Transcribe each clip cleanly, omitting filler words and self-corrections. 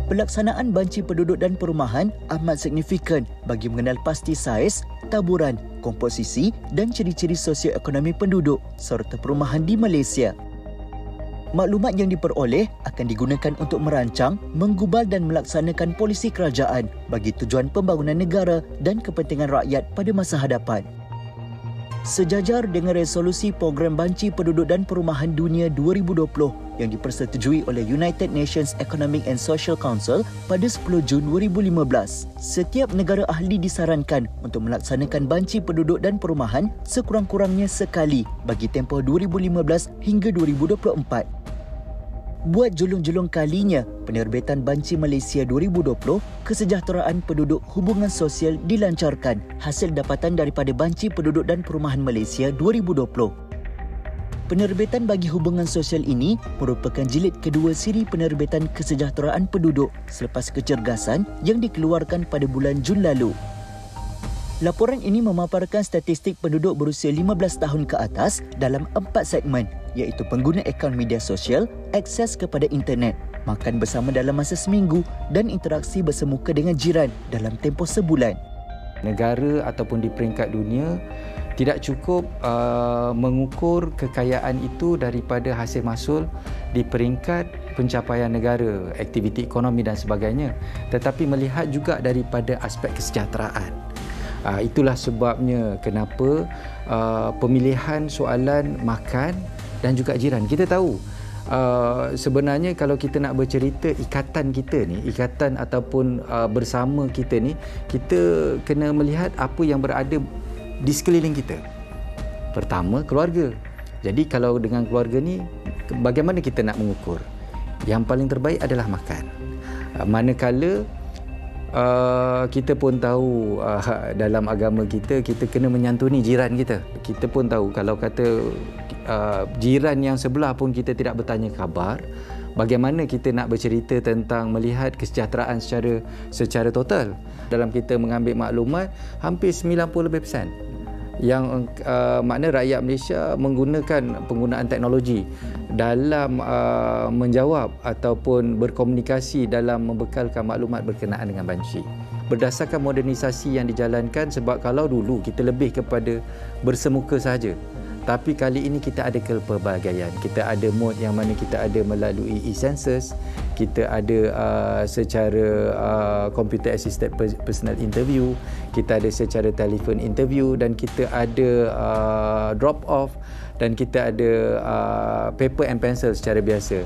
Pelaksanaan banci penduduk dan perumahan amat signifikan bagi mengenal pasti saiz, taburan, komposisi dan ciri-ciri sosioekonomi penduduk serta perumahan di Malaysia. Maklumat yang diperoleh akan digunakan untuk merancang, menggubal dan melaksanakan polisi kerajaan bagi tujuan pembangunan negara dan kepentingan rakyat pada masa hadapan. Sejajar dengan resolusi Program Banci Penduduk dan Perumahan Dunia 2020 yang dipersetujui oleh United Nations Economic and Social Council pada 10 Jun 2015, setiap negara ahli disarankan untuk melaksanakan banci penduduk dan perumahan sekurang-kurangnya sekali bagi tempoh 2015 hingga 2024. Buat julung-julung kalinya, penerbitan Banci Malaysia 2020, Kesejahteraan Penduduk Hubungan Sosial dilancarkan hasil dapatan daripada Banci Penduduk dan Perumahan Malaysia 2020. Penerbitan bagi hubungan sosial ini merupakan jilid kedua siri penerbitan Kesejahteraan Penduduk selepas kecergasan yang dikeluarkan pada bulan Jun lalu. Laporan ini memaparkan statistik penduduk berusia 15 tahun ke atas dalam 4 segmen, iaitu pengguna akaun media sosial, akses kepada internet, makan bersama dalam masa seminggu dan interaksi bersemuka dengan jiran dalam tempoh sebulan. Negara ataupun di peringkat dunia tidak cukup mengukur kekayaan itu daripada hasil mahsul di peringkat pencapaian negara, aktiviti ekonomi dan sebagainya, tetapi melihat juga daripada aspek kesejahteraan. Itulah sebabnya kenapa pemilihan soalan makan dan juga jiran. Kita tahu sebenarnya kalau kita nak bercerita ikatan kita ni, ikatan ataupun bersama kita ni, kita kena melihat apa yang berada di sekeliling kita. Pertama, keluarga. Jadi kalau dengan keluarga ni, bagaimana kita nak mengukur? Yang paling terbaik adalah makan. Manakala kita pun tahu dalam agama kita kena menyantuni jiran kita. Kita pun tahu kalau kata jiran yang sebelah pun kita tidak bertanya khabar, bagaimana kita nak bercerita tentang melihat kesejahteraan secara total. Dalam kita mengambil maklumat, hampir 90% yang makna rakyat Malaysia menggunakan penggunaan teknologi dalam menjawab ataupun berkomunikasi dalam membekalkan maklumat berkenaan dengan banci. Berdasarkan modernisasi yang dijalankan, sebab kalau dulu kita lebih kepada bersemuka sahaja, tapi kali ini kita ada kepelbagaian. Kita ada mod yang mana kita ada melalui e-census, kita ada secara computer assisted personal interview, kita ada secara telefon interview, dan kita ada drop off, dan kita ada paper and pencil secara biasa.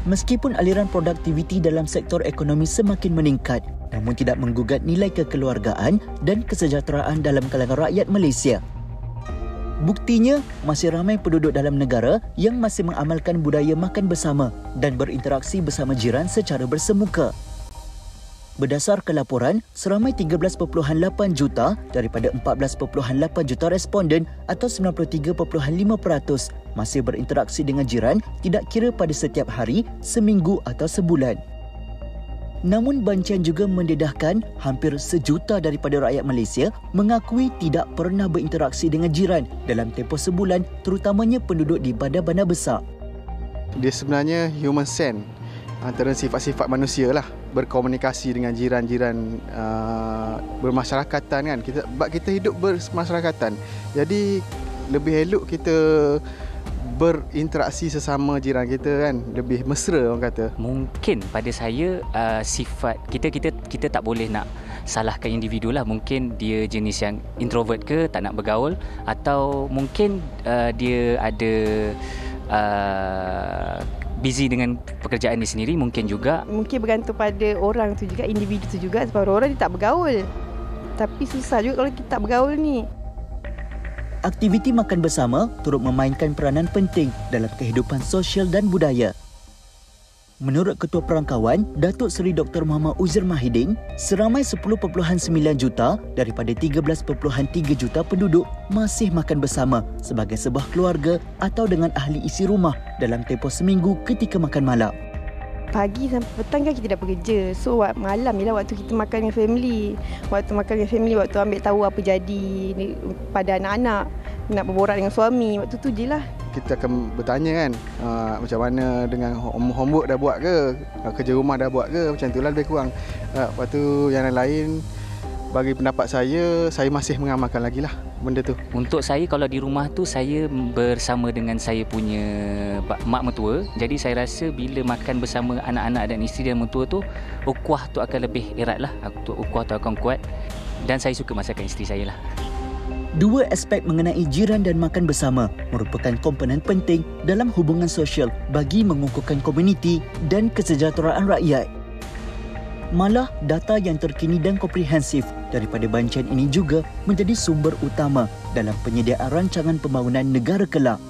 Meskipun aliran produktiviti dalam sektor ekonomi semakin meningkat, namun tidak menggugat nilai kekeluargaan dan kesejahteraan dalam kalangan rakyat Malaysia. Buktinya, masih ramai penduduk dalam negara yang masih mengamalkan budaya makan bersama dan berinteraksi bersama jiran secara bersemuka. Berdasarkan laporan, seramai 13.8 juta daripada 14.8 juta responden atau 93.5% masih berinteraksi dengan jiran tidak kira pada setiap hari, seminggu atau sebulan. Namun bancian juga mendedahkan hampir sejuta daripada rakyat Malaysia mengakui tidak pernah berinteraksi dengan jiran dalam tempoh sebulan, terutamanya penduduk di bandar-bandar besar. Dia sebenarnya human scent, antara sifat-sifat manusia lah, berkomunikasi dengan jiran-jiran, bermasyarakatan kan. Kita hidup bermasyarakatan. Jadi lebih elok kita berinteraksi sesama jiran kita kan, lebih mesra orang kata. Mungkin pada saya sifat kita tak boleh nak salahkan individu lah. Mungkin dia jenis yang introvert ke, tak nak bergaul, atau mungkin dia ada busy dengan pekerjaan dia sendiri, mungkin juga. Mungkin bergantung pada orang tu juga, individu tu juga. Sebab orang dia tak bergaul. Tapi susah juga kalau kita tak bergaul ni. Aktiviti makan bersama turut memainkan peranan penting dalam kehidupan sosial dan budaya. Menurut Ketua Perangkawan, Datuk Seri Dr. Muhammad Uzair Mahidin, seramai 10.9 juta daripada 13.3 juta penduduk masih makan bersama sebagai sebuah keluarga atau dengan ahli isi rumah dalam tempoh seminggu ketika makan malam. Pagi sampai petang kan kita dah bekerja. So malam ialah waktu kita makan dengan family. Waktu makan dengan family, waktu ambil tahu apa jadi pada anak-anak, nak berborak dengan suami. Waktu tu je lah kita akan bertanya kan, macam mana dengan homework dah buat ke, kerja rumah dah buat ke, macam itulah lebih kurang. Lepas tu yang lain, bagi pendapat saya masih mengamalkan lagi lah benda tu. Untuk saya, kalau di rumah tu saya bersama dengan saya punya mak mertua. Jadi saya rasa bila makan bersama anak-anak dan isteri dan mertua tu, ukhuwah tu akan lebih erat lah. Ukhuwah tu akan kuat. Dan saya suka masakan isteri saya lah. Dua aspek mengenai jiran dan makan bersama merupakan komponen penting dalam hubungan sosial bagi mengukuhkan komuniti dan kesejahteraan rakyat. Malah, data yang terkini dan komprehensif daripada bancaan ini juga menjadi sumber utama dalam penyediaan rancangan pembangunan negara kelak.